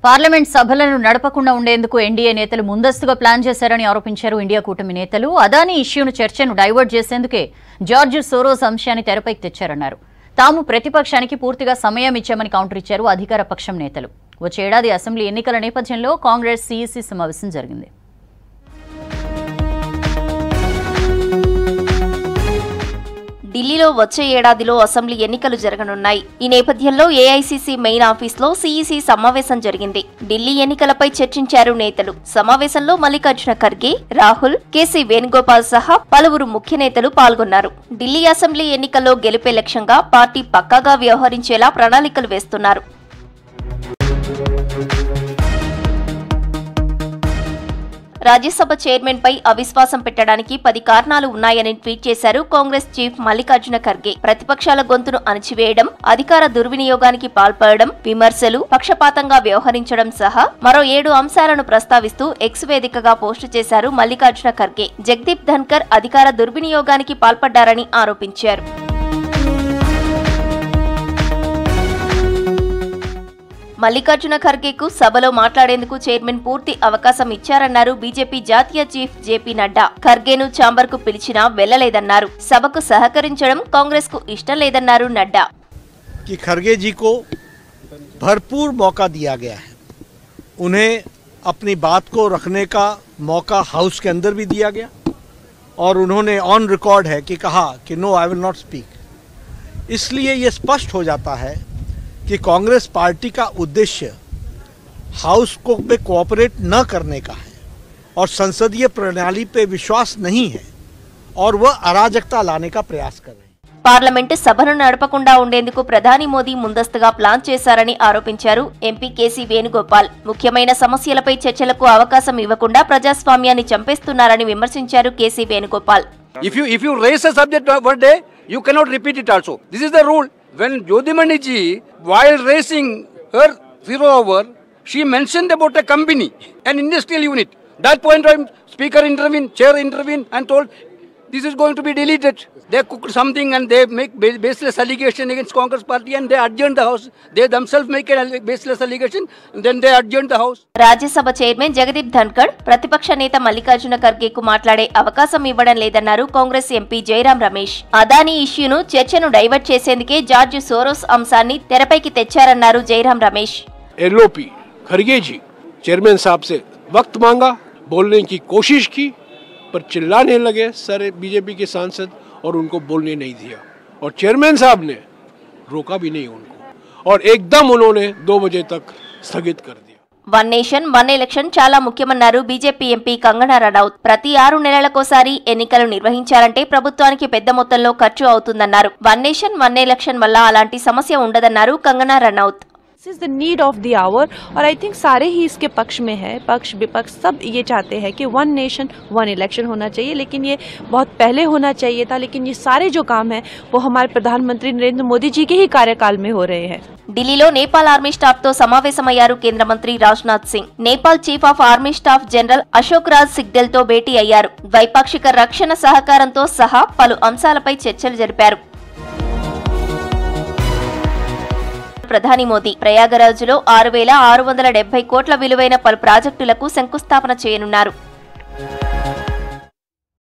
Parliament సభలను నడపకుండా ఉండేందుకు NDA నేతలు ముందస్తుగా ప్లాన్ చేశారని ఆరోపించారు ఇండియా కూటమి నేతలు. అదానీ ఇష్యూను చర్చను డైవర్ట్ చేసేందుకే జార్జ్ సోరోస్ అంశాన్ని తెరపైకి తెచ్చారన్నారు. తాము ప్రతిపక్షానికి పూర్తిగా సమయం ఇచ్చామని కౌంటర్ ఇచ్చారు అధికార పక్షం నేతలు. వచ్చే ఏడాది అసెంబ్లీ ఎన్నికల నేపథ్యంలో కాంగ్రెస్ సీఈసీ సమావేశం జరిగింది. ఢిల్లీలో వచ్చే ఏడాదిలో అసెంబ్లీ ఎన్నికలు జరగనున్నాయి. ఈ నేపథ్యంలో ఏఐసీసీ మెయిన్ ఆఫీస్లో సీఈసీ సమావేశం జరిగింది. ఢిల్లీ ఎన్నికలపై చర్చించారు నేతలు. సమావేశంలో మల్లికార్జున ఖర్గే, రాహుల్, కేసీ వేణుగోపాల్ సహా పలువురు ముఖ్య నేతలు పాల్గొన్నారు. ఢిల్లీ అసెంబ్లీ ఎన్నికల్లో గెలిపే లక్ష్యంగా పార్టీ పక్కాగా వ్యవహరించేలా ప్రణాళికలు వేస్తున్నారు. రాజ్యసభ చైర్మన్ పై అవిశ్వాసం పెట్టడానికి 10 కారణాలు ఉన్నాయని ట్వీట్ చేశారు కాంగ్రెస్ చీఫ్ మల్లికార్జున ఖర్గే. ప్రతిపక్షాల గొంతును అణచివేయడం, అధికార దుర్వినియోగానికి పాల్పడడం, విమర్శలు, పక్షపాతంగా వ్యవహరించడం సహా మరో 7 అంశాలను ప్రస్తావిస్తూ ఎక్స్ వేదికగా పోస్టు చేశారు మల్లికార్జున ఖర్గే. జగదీప్ ధన్కర్ అధికార దుర్వినియోగానికి పాల్పడ్డారని ఆరోపించారు. మల్లికార్జున ఖర్గేకు సభలో మాట్లాడేందుకు చైర్మన్ పూర్తి అవకాశం ఇచ్చారన్నారు బీజేపీ జాతీయ చీఫ్ జేపీ నడ్డా. ఖర్గేను ఛాంబర్కు పిలిచినా వెళ్లలేదన్నారు. సభకు సహకరించడం కాంగ్రెస్ కు ఇష్టం లేదన్నారు నడ్డా. ఖర్గే जी को भरपूर मौका दिया गया है. उन्हें अपनी बात को रखने का मौका हाउस के अंदर भी दिया गया और उन्होंने ऑन रिकॉर्ड है कि कहा कि no I will not speak. इसलिए ये स्पष्ट हो जाता है कि कांग्रेस पार्टी का उद्देश्य हाउस को पे कोऑपरेट न करने का है और संसदीय प्रणाली पे विश्वास नहीं है और वह अराजकता लाने का प्रयास कर रहे हैं. పార్లమెంట్ సభను నడపకుండా ఉండేందుకు ప్రధాని మోదీ ముందస్తుగా ప్లాన్ చేశారని ఆరోపించారు ఎంపీ కేసీ వేణుగోపాల్. ముఖ్యమైన సమస్యలపై చర్చలకు అవకాశం ఇవ్వకుండా ప్రజాస్వామ్యాన్ని చంపేస్తున్నారని విమర్శించారు KC Venugopal. If you raise a subject one day, you cannot repeat it also. This is the rule. When Jyoti ji, while raising her 0 hour, she mentioned about a company, an industrial unit. That point time, speaker intervened, chair intervened and told, this is going to be deleted. They cooked something and they make baseless allegation against Congress party and they adjourn the house. They themselves make a baseless allegation and then they adjourn the house. Rajya Sabha chairman Jagdeep Dhankhar ప్రతిపక్ష నేత మల్లికార్జున ఖర్గేకు మాట్లాడే అవకాశం ఇవ్వడం లేదన్నారు Congress MP Jayaram Ramesh. Adani ఇష్యూను చర్చను divert చేసేందుకే George Soros అంశాన్ని తెరపైకి తెచ్చారన్నారు Jayaram Ramesh. LOP Kharge जी chairman साहब से वक्त मांगा, बोलने की कोशिश की, पर चिल्लाने लगे सारे बीजेपी के सांसद और उनको बोलने नहीं दिया और चेयरमैन साहब ने रोका भी नहीं उनको और एकदम उन्होंने 2 बजे तक स्थगित कर दिया. వన్ నేషన్ వన్ ఎలక్షన్ చాలా ముఖ్యమన్నారు బీజేపీ ఎంపీ కంగనా రనౌత్. ప్రతి 6 నెలలకోసారి ఎన్నికలు నిర్వహించాలంటే ప్రభుత్వానికి పెద్ద మొత్తంలో ఖర్చు అవుతుందన్నారు. వన్ నేషన్ వన్ ఎలక్షన్ వల్ల అలాంటి సమస్య ఉండదన్నారు Kangana Ranaut. This is the need of the hour और आई थिंक सारे ही इसके पक्ष में है. पक्ष विपक्ष सब ये चाहते हैं कि वन नेशन वन इलेक्शन होना चाहिए, लेकिन ये बहुत पहले होना चाहिए था. लेकिन ये सारे जो काम है वो हमारे प्रधानमंत्री नरेंद्र मोदी जी के ही कार्यकाल में हो रहे हैं. ఢిల్లీలో నేపాల్ ఆర్మీ స్టాఫ్ తో సమావేశమయ్యారు కేంద్ర మంత్రి Rajnath Singh. Nepal chief of army staff general Ashok Raj Sigdel తో భేటీ అయ్యారు. ద్వైపాక్షిక రక్షణ సహకారంతో సహా పలు అంశాలపై చర్చలు జరిపారు. ప్రధాని మోదీ ప్రయాగరాజ్లో 6,670 కోట్ల విలువైన పలు ప్రాజెక్టులకు శంకుస్థాపన చేయనున్నారు.